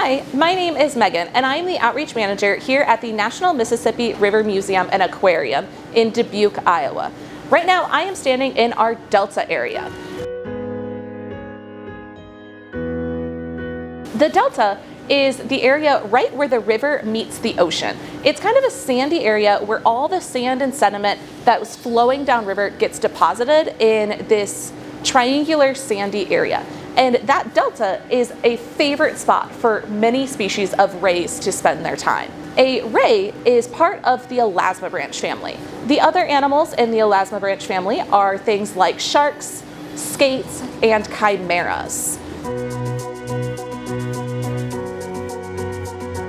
Hi, my name is Megan, and I'm the Outreach Manager here at the National Mississippi River Museum and Aquarium in Dubuque, Iowa. Right now, I am standing in our Delta area. The Delta is the area right where the river meets the ocean. It's kind of a sandy area where all the sand and sediment that was flowing downriver gets deposited in this triangular sandy area. And that delta is a favorite spot for many species of rays to spend their time. A ray is part of the elasmobranch family. The other animals in the elasmobranch family are things like sharks, skates, and chimeras.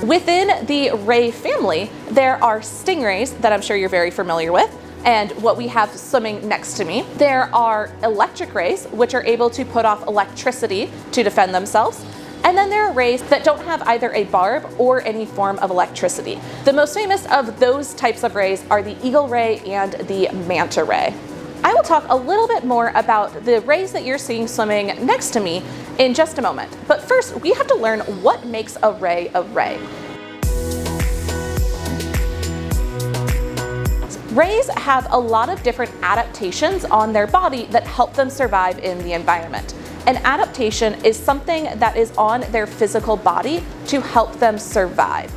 Within the ray family, there are stingrays that I'm sure you're very familiar with, and what we have swimming next to me. There are electric rays, which are able to put off electricity to defend themselves. And then there are rays that don't have either a barb or any form of electricity. The most famous of those types of rays are the eagle ray and the manta ray. I will talk a little bit more about the rays that you're seeing swimming next to me in just a moment. But first, we have to learn what makes a ray a ray. Rays have a lot of different adaptations on their body that help them survive in the environment. An adaptation is something that is on their physical body to help them survive.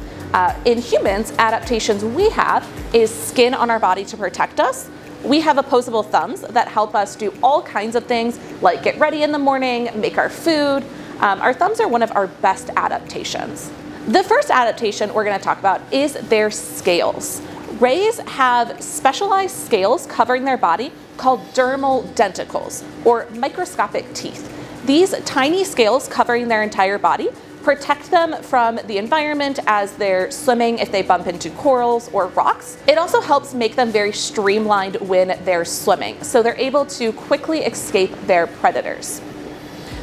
In humans, adaptations we have is skin on our body to protect us. We have opposable thumbs that help us do all kinds of things like get ready in the morning, make our food. Our thumbs are one of our best adaptations. The first adaptation we're going to talk about is their scales. Rays have specialized scales covering their body called dermal denticles, or microscopic teeth. These tiny scales covering their entire body protect them from the environment as they're swimming if they bump into corals or rocks. It also helps make them very streamlined when they're swimming, so they're able to quickly escape their predators.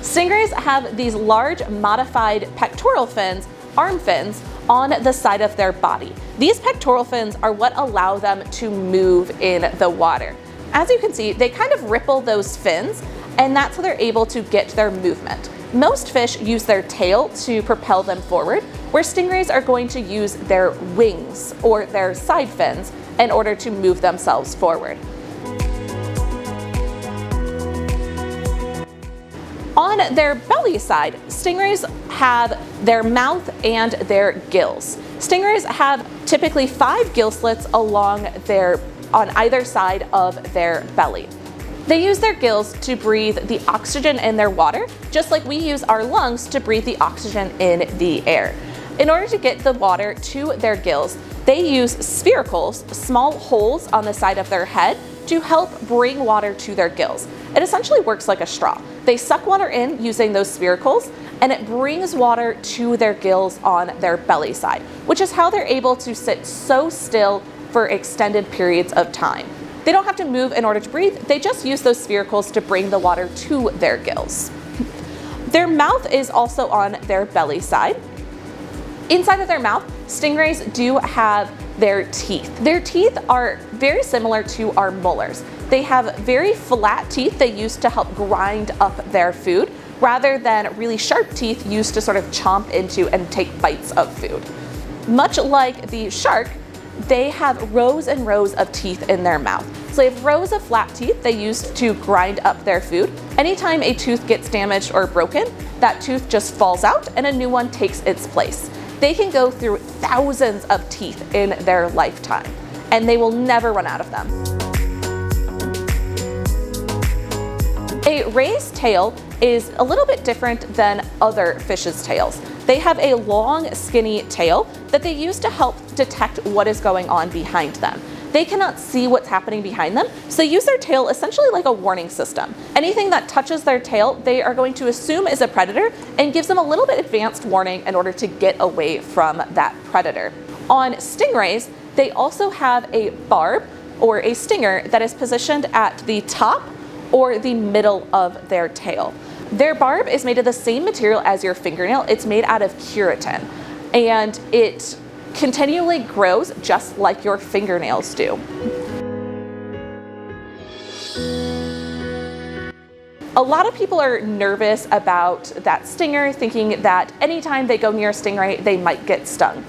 Stingrays have these large modified pectoral fins, arm fins, on the side of their body. These pectoral fins are what allow them to move in the water. As you can see, they kind of ripple those fins, and that's how they're able to get their movement. Most fish use their tail to propel them forward, where stingrays are going to use their wings or their side fins in order to move themselves forward. On their belly side, stingrays have their mouth and their gills. Stingrays have typically 5 gill slits on either side of their belly. They use their gills to breathe the oxygen in their water, just like we use our lungs to breathe the oxygen in the air. In order to get the water to their gills, they use spiracles, small holes on the side of their head, to help bring water to their gills. It essentially works like a straw. They suck water in using those spiracles, and it brings water to their gills on their belly side, which is how they're able to sit so still for extended periods of time. They don't have to move in order to breathe, they just use those spiracles to bring the water to their gills. Their mouth is also on their belly side. Inside of their mouth, stingrays do have their teeth. Their teeth are very similar to our molars. They have very flat teeth they use to help grind up their food, rather than really sharp teeth used to sort of chomp into and take bites of food. Much like the shark, they have rows and rows of teeth in their mouth. So they have rows of flat teeth they use to grind up their food. Anytime a tooth gets damaged or broken, that tooth just falls out and a new one takes its place. They can go through thousands of teeth in their lifetime, and they will never run out of them. A ray's tail is a little bit different than other fish's tails. They have a long, skinny tail that they use to help detect what is going on behind them. They cannot see what's happening behind them, so they use their tail essentially like a warning system. Anything that touches their tail, they are going to assume is a predator and gives them a little bit advanced warning in order to get away from that predator. On stingrays, they also have a barb or a stinger that is positioned at the top or the middle of their tail. Their barb is made of the same material as your fingernail. It's made out of keratin, and it continually grows just like your fingernails do. A lot of people are nervous about that stinger, thinking that anytime they go near a stingray, they might get stung.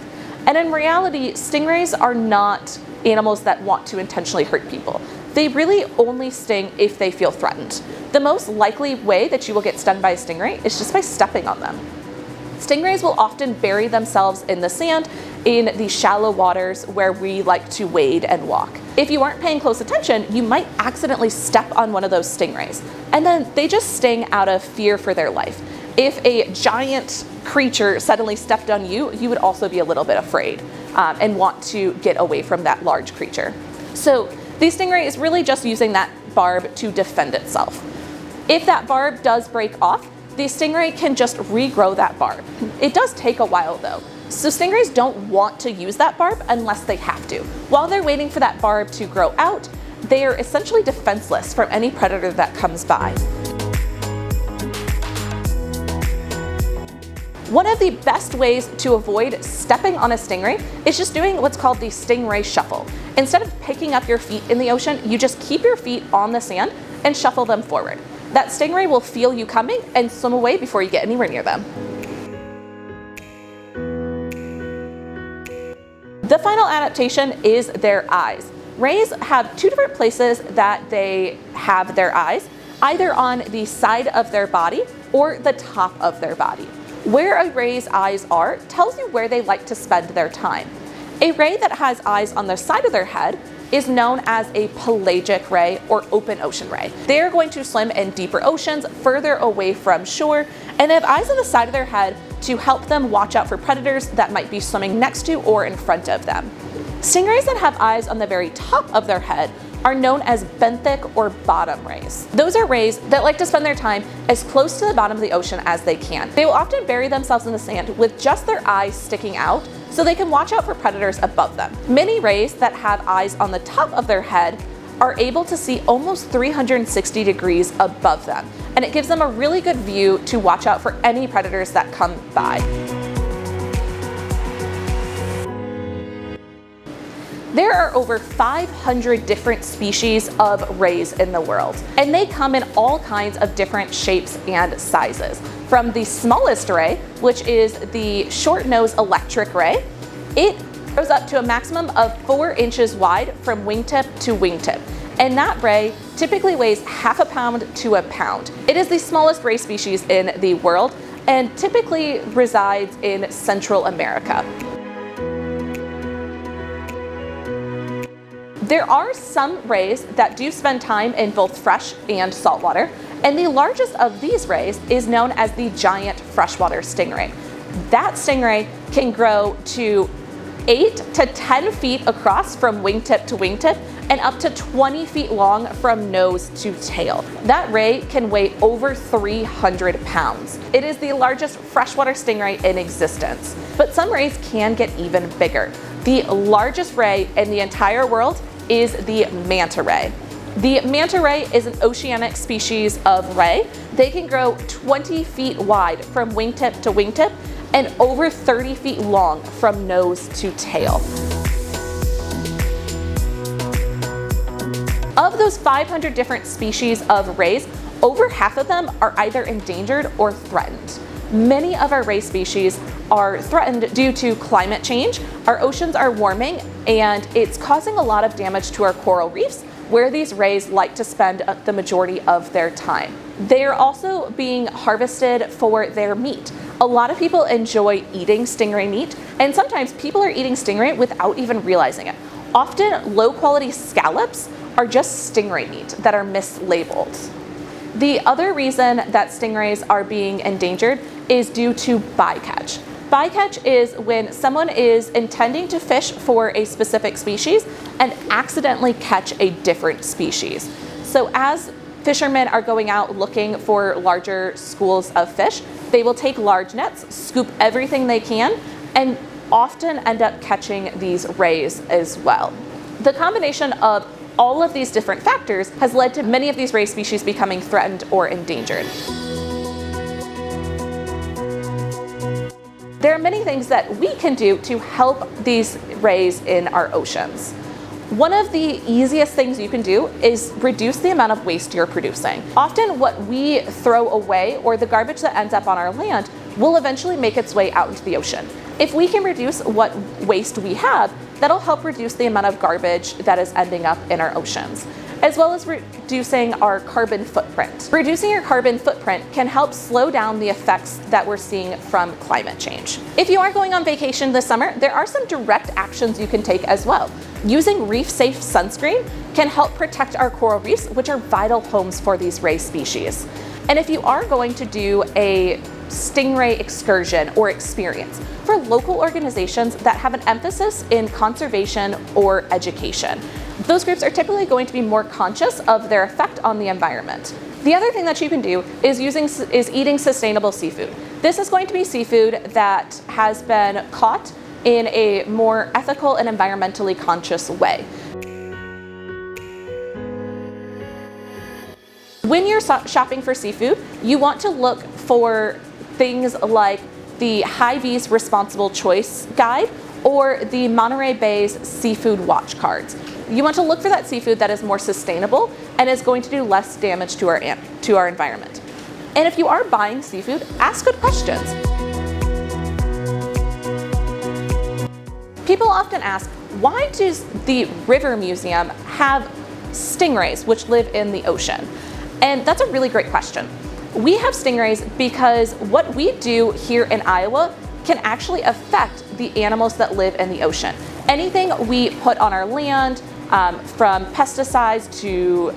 And in reality, stingrays are not animals that want to intentionally hurt people. They really only sting if they feel threatened. The most likely way that you will get stung by a stingray is just by stepping on them. Stingrays will often bury themselves in the sand in the shallow waters where we like to wade and walk. If you aren't paying close attention, you might accidentally step on one of those stingrays, and then they just sting out of fear for their life. If a giant creature suddenly stepped on you, you would also be a little bit afraid and want to get away from that large creature. So the stingray is really just using that barb to defend itself. If that barb does break off, the stingray can just regrow that barb. It does take a while though. So stingrays don't want to use that barb unless they have to. While they're waiting for that barb to grow out, they are essentially defenseless from any predator that comes by. One of the best ways to avoid stepping on a stingray is just doing what's called the stingray shuffle. Instead of picking up your feet in the ocean, you just keep your feet on the sand and shuffle them forward. That stingray will feel you coming and swim away before you get anywhere near them. The final adaptation is their eyes. Rays have two different places that they have their eyes, either on the side of their body or the top of their body. Where a ray's eyes are tells you where they like to spend their time. A ray that has eyes on the side of their head is known as a pelagic ray or open ocean ray. They are going to swim in deeper oceans, further away from shore, and they have eyes on the side of their head to help them watch out for predators that might be swimming next to or in front of them. Stingrays that have eyes on the very top of their head are known as benthic or bottom rays. Those are rays that like to spend their time as close to the bottom of the ocean as they can. They will often bury themselves in the sand with just their eyes sticking out so they can watch out for predators above them. Many rays that have eyes on the top of their head are able to see almost 360 degrees above them, and it gives them a really good view to watch out for any predators that come by. There are over 500 different species of rays in the world, and they come in all kinds of different shapes and sizes. From the smallest ray, which is the short-nose electric ray, it grows up to a maximum of 4 inches wide from wingtip to wingtip. And that ray typically weighs half a pound to a pound. It is the smallest ray species in the world and typically resides in Central America. There are some rays that do spend time in both fresh and saltwater, and the largest of these rays is known as the giant freshwater stingray. That stingray can grow to 8 to 10 feet across from wingtip to wingtip and up to 20 feet long from nose to tail. That ray can weigh over 300 pounds. It is the largest freshwater stingray in existence, but some rays can get even bigger. The largest ray in the entire world is the manta ray. The manta ray is an oceanic species of ray. They can grow 20 feet wide from wingtip to wingtip and over 30 feet long from nose to tail. Of those 500 different species of rays, over half of them are either endangered or threatened. Many of our ray species are threatened due to climate change. Our oceans are warming and it's causing a lot of damage to our coral reefs, where these rays like to spend the majority of their time. They are also being harvested for their meat. A lot of people enjoy eating stingray meat, and sometimes people are eating stingray without even realizing it. Often low quality scallops are just stingray meat that are mislabeled. The other reason that stingrays are being endangered is due to bycatch. Bycatch is when someone is intending to fish for a specific species and accidentally catch a different species. So as fishermen are going out looking for larger schools of fish, they will take large nets, scoop everything they can, and often end up catching these rays as well. The combination of all of these different factors has led to many of these ray species becoming threatened or endangered. There are many things that we can do to help these rays in our oceans. One of the easiest things you can do is reduce the amount of waste you're producing. Often what we throw away or the garbage that ends up on our land will eventually make its way out into the ocean. If we can reduce what waste we have, that'll help reduce the amount of garbage that is ending up in our oceans, as well as reducing our carbon footprint. Reducing your carbon footprint can help slow down the effects that we're seeing from climate change. If you are going on vacation this summer, there are some direct actions you can take as well. Using reef-safe sunscreen can help protect our coral reefs, which are vital homes for these ray species. And if you are going to do a stingray excursion or experience, for local organizations that have an emphasis in conservation or education, those groups are typically going to be more conscious of their effect on the environment. The other thing that you can do is eating sustainable seafood. This is going to be seafood that has been caught in a more ethical and environmentally conscious way. When you're shopping for seafood, you want to look for things like the Hy-Vee's Responsible Choice Guide or the Monterey Bay's Seafood Watch Cards. You want to look for that seafood that is more sustainable and is going to do less damage to our environment. And if you are buying seafood, ask good questions. People often ask, why does the River Museum have stingrays which live in the ocean? And that's a really great question. We have stingrays because what we do here in Iowa can actually affect the animals that live in the ocean. Anything we put on our land, from pesticides to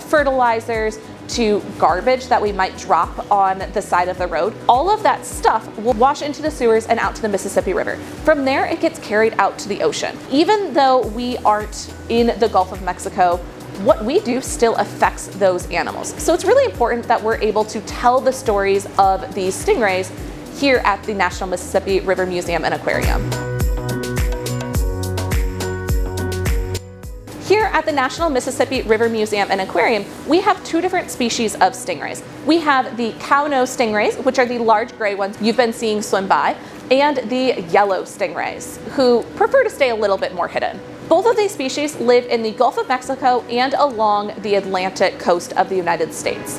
fertilizers to garbage that we might drop on the side of the road, all of that stuff will wash into the sewers and out to the Mississippi River. From there, it gets carried out to the ocean. Even though we aren't in the Gulf of Mexico, what we do still affects those animals. So it's really important that we're able to tell the stories of these stingrays here at the National Mississippi River Museum and Aquarium. Here at the National Mississippi River Museum and Aquarium, we have two different species of stingrays. We have the Cownose Stingrays, which are the large gray ones you've been seeing swim by, and the yellow stingrays, who prefer to stay a little bit more hidden. Both of these species live in the Gulf of Mexico and along the Atlantic coast of the United States.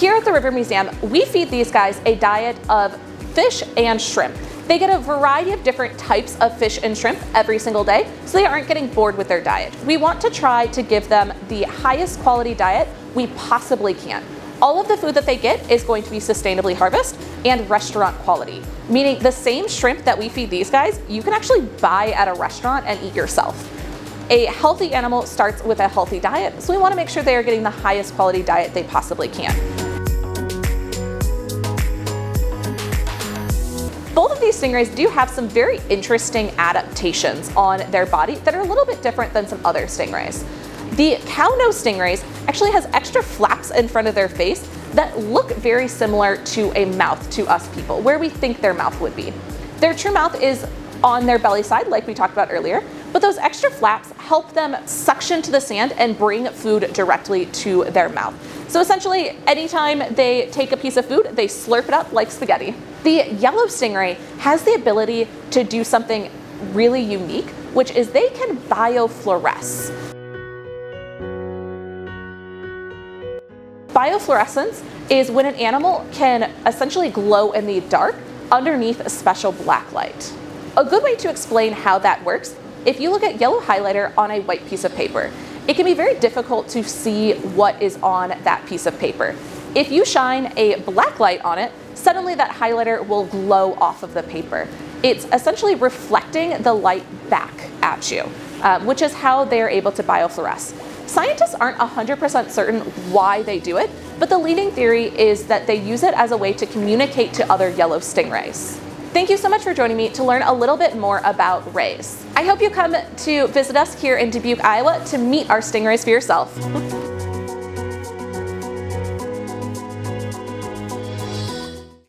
Here at the River Museum, we feed these guys a diet of fish and shrimp. They get a variety of different types of fish and shrimp every single day, so they aren't getting bored with their diet. We want to try to give them the highest quality diet we possibly can. All of the food that they get is going to be sustainably harvested and restaurant quality, meaning the same shrimp that we feed these guys, you can actually buy at a restaurant and eat yourself. A healthy animal starts with a healthy diet, so we want to make sure they are getting the highest quality diet they possibly can. Both of these stingrays do have some very interesting adaptations on their body that are a little bit different than some other stingrays. The Cownose Stingrays actually has extra flaps in front of their face that look very similar to a mouth to us people, where we think their mouth would be. Their true mouth is on their belly side, like we talked about earlier, but those extra flaps help them suction to the sand and bring food directly to their mouth. So essentially, anytime they take a piece of food, they slurp it up like spaghetti. The yellow stingray has the ability to do something really unique, which is they can biofluoresce. Biofluorescence is when an animal can essentially glow in the dark underneath a special black light. A good way to explain how that works, if you look at yellow highlighter on a white piece of paper, it can be very difficult to see what is on that piece of paper. If you shine a black light on it, suddenly that highlighter will glow off of the paper. It's essentially reflecting the light back at you, which is how they're able to biofluoresce. Scientists aren't 100% certain why they do it, but the leading theory is that they use it as a way to communicate to other yellow stingrays. Thank you so much for joining me to learn a little bit more about rays. I hope you come to visit us here in Dubuque, Iowa to meet our stingrays for yourself.